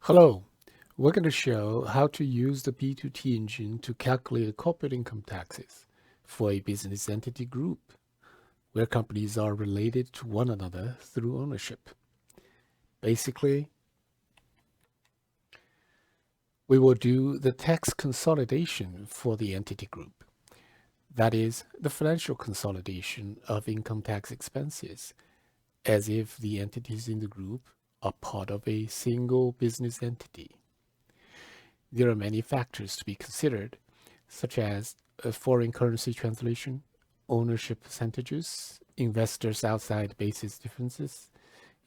Hello, we're going to show how to use the B2T engine to calculate corporate income taxes for a business entity group where companies are related to one another through ownership. Basically, we will do the tax consolidation for the entity group. That is, the financial consolidation of income tax expenses, as if the entities in the group are part of a single business entity. There are many factors to be considered, such as foreign currency translation, ownership percentages, investors outside basis differences,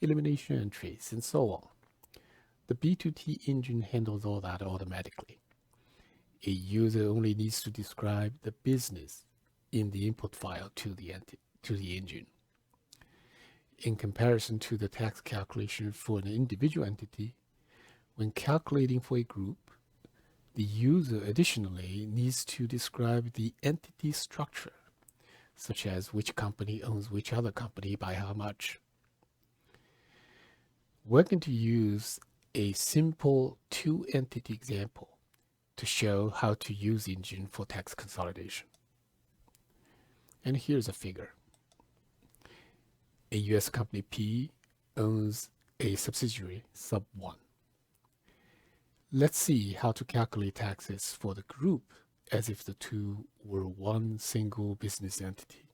elimination entries, and so on. The B2T engine handles all that automatically. A user only needs to describe the business in the input file to the engine. In comparison to the tax calculation for an individual entity, when calculating for a group, the user additionally needs to describe the entity structure, such as which company owns which other company by how much. We're going to use a simple two-entity example to show how to use engine for tax consolidation. And here's a figure. A US company P owns a subsidiary sub 1. Let's see how to calculate taxes for the group as if the two were one single business entity.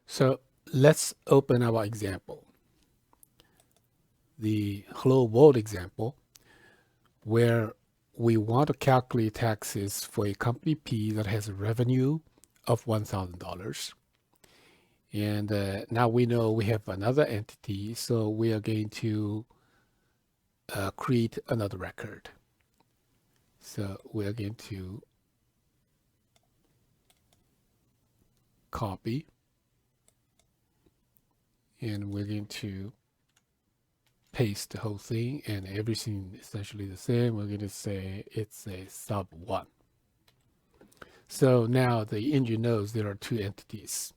So let's open our example, the Hello World example, where we want to calculate taxes for a company P that has a revenue of $1,000. And now we know we have another entity, so we are going to create another record. So we're going to copy, and we're going to paste the whole thing, and everything essentially the same. We're going to say it's a sub 1. So now the engine knows there are two entities.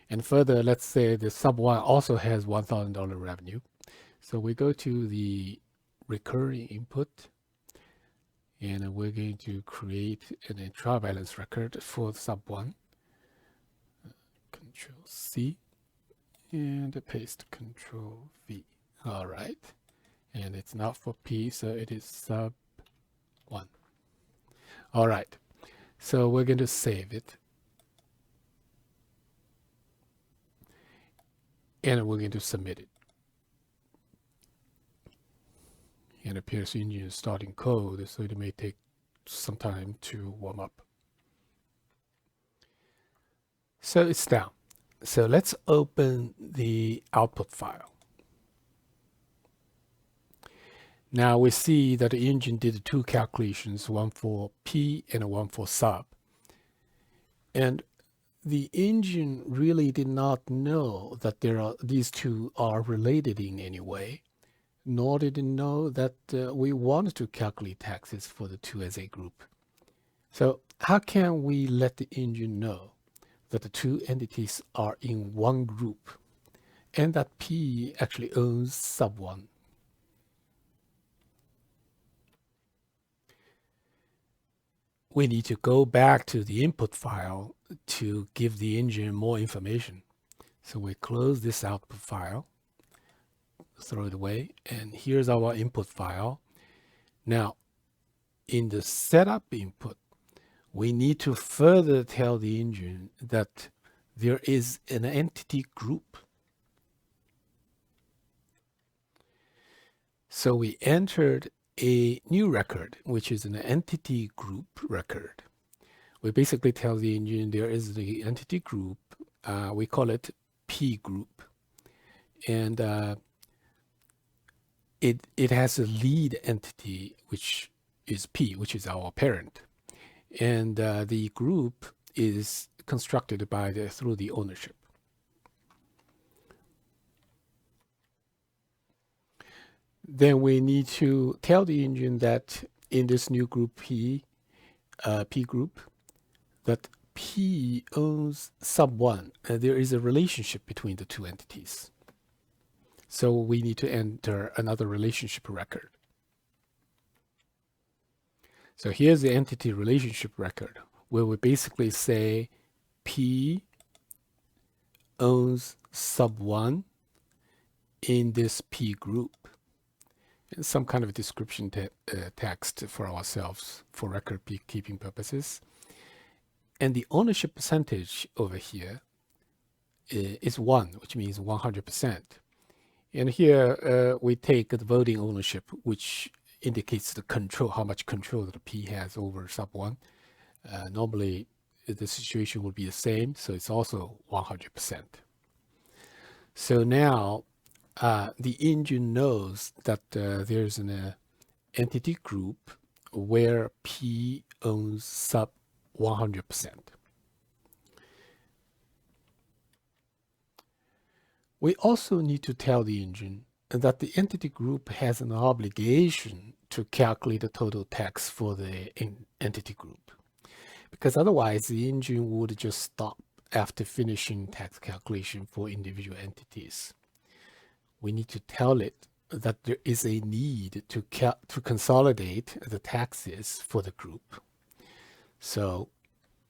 And further, let's say the sub 1 also has $1,000 revenue. So we go to the recurring input, and we're going to create an trial balance record for sub 1. Control C and paste Control V. All right. And it's not for P, so it is sub 1. All right. So we're going to save it. And we're going to submit it. And appears engine is starting code, so it may take some time to warm up. So it's down. So let's open the output file. Now we see that the engine did two calculations, one for P and one for sub. And the engine really did not know that these two are related in any way, nor did it know that we wanted to calculate taxes for the two as a group. So how can we let the engine know that the two entities are in one group and that P actually owns sub 1? We need to go back to the input file to give the engine more information. So we close this output file, throw it away, and here's our input file. Now, in the setup input, we need to further tell the engine that there is an entity group. So we entered a new record, which is an entity group record. We basically tell the engine there is the entity group. We call it P group. And it has a lead entity, which is P, which is our parent. And the group is constructed through the ownership. Then we need to tell the engine that in this new group P group, that P owns sub 1. There is a relationship between the two entities. So we need to enter another relationship record. So here's the entity relationship record where we basically say P owns sub 1 in this P group. And some kind of description text for ourselves for record keeping purposes. And the ownership percentage over here is 1, which means 100%. And here we take the voting ownership, which indicates the control, how much control that P has over sub 1. Normally, the situation would be the same, so it's also 100%. So now the engine knows that there's an entity group where P owns sub 100%. We also need to tell the engine that the entity group has an obligation to calculate the total tax for the entity group, because otherwise the engine would just stop after finishing tax calculation for individual entities. We need to tell it that there is a need to consolidate the taxes for the group. So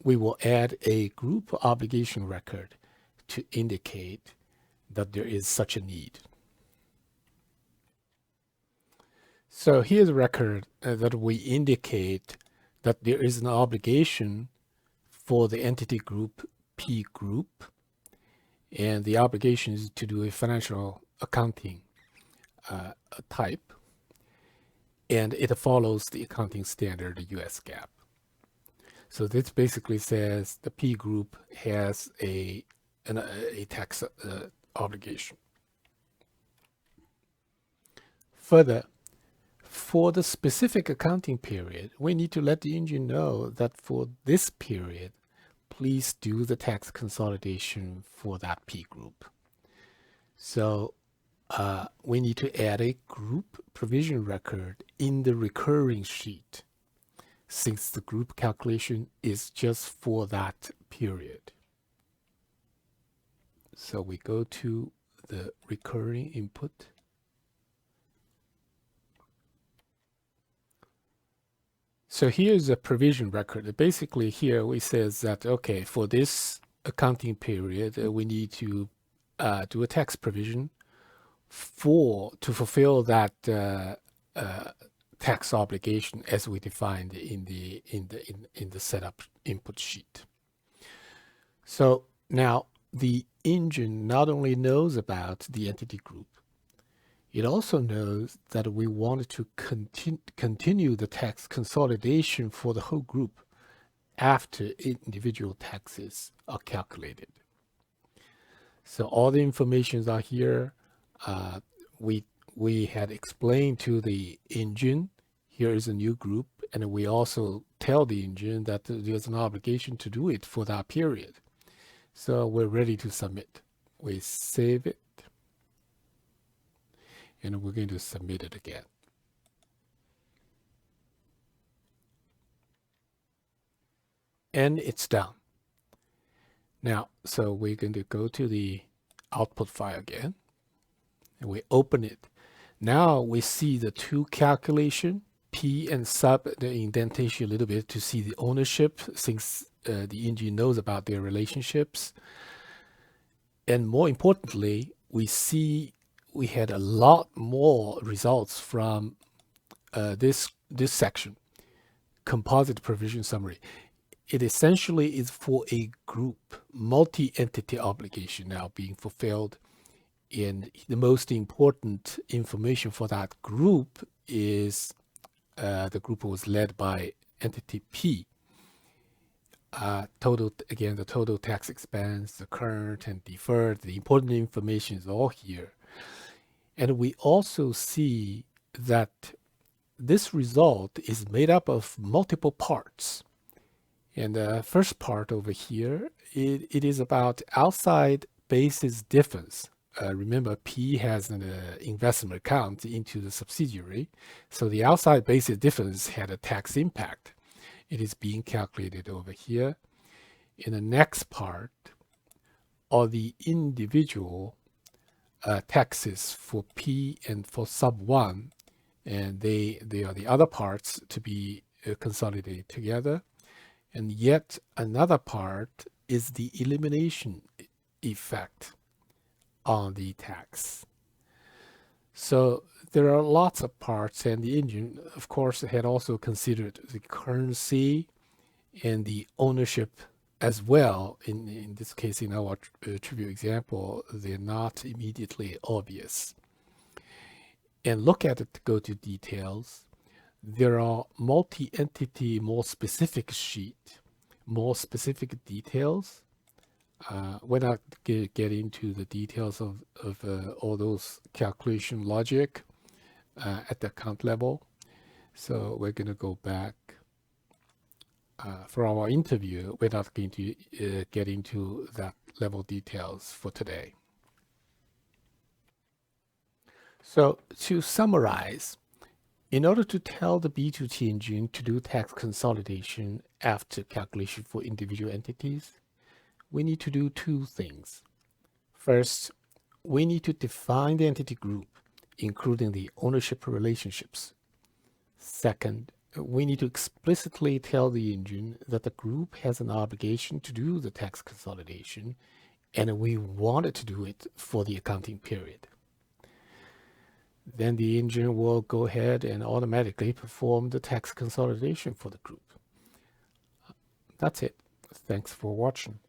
we will add a group obligation record to indicate that there is such a need. So here's a record that we indicate that there is an obligation for the entity group P group, and the obligation is to do a financial accounting type, and it follows the accounting standard US GAAP. So this basically says the P group has a tax obligation. Further, for the specific accounting period, we need to let the engine know that for this period, please do the tax consolidation for that P group. So we need to add a group provision record in the recurring sheet, since the group calculation is just for that period. So we go to the recurring input. So here's a provision record. Basically here we says that, okay, for this accounting period, we need to do a tax provision to fulfill that tax obligation as we defined in the setup input sheet. So now the engine not only knows about the entity group, it also knows that we want to continue the tax consolidation for the whole group after individual taxes are calculated. So all the informations are here. We had explained to the engine, here is a new group, and we also tell the engine that there's an obligation to do it for that period. So we're ready to submit. We save it, and we're going to submit it again. And it's done. Now, so we're going to go to the output file again, and we open it. Now we see the two calculation, P and sub, the indentation a little bit to see the ownership, since the engine knows about their relationships. And more importantly, we see we had a lot more results from this section, composite provision summary. It essentially is for a group, multi-entity obligation now being fulfilled. And the most important information for that group is the group was led by entity P. The total tax expense, the current and deferred, the important information is all here. And we also see that this result is made up of multiple parts. And the first part over here, it is about outside basis difference. Remember, P has an investment account into the subsidiary. So the outside basis difference had a tax impact. It is being calculated over here. In the next part are the individual taxes for P and for sub 1, and they are the other parts to be consolidated together. And yet another part is the elimination effect on the tax. So there are lots of parts, and the engine, of course, had also considered the currency and the ownership as well. In this case, in our trivial example, they're not immediately obvious. And look at it to go to details. There are multi-entity, more specific sheet, more specific details. We're not get into the details of all those calculation logic at the account level. So we're going to go back. For our interview, we're not going to get into that level details for today. So to summarize, in order to tell the B2T engine to do tax consolidation after calculation for individual entities, we need to do two things. First, we need to define the entity group, including the ownership relationships. Second, we need to explicitly tell the engine that the group has an obligation to do the tax consolidation, and we want it to do it for the accounting period. Then the engine will go ahead and automatically perform the tax consolidation for the group. That's it. Thanks for watching.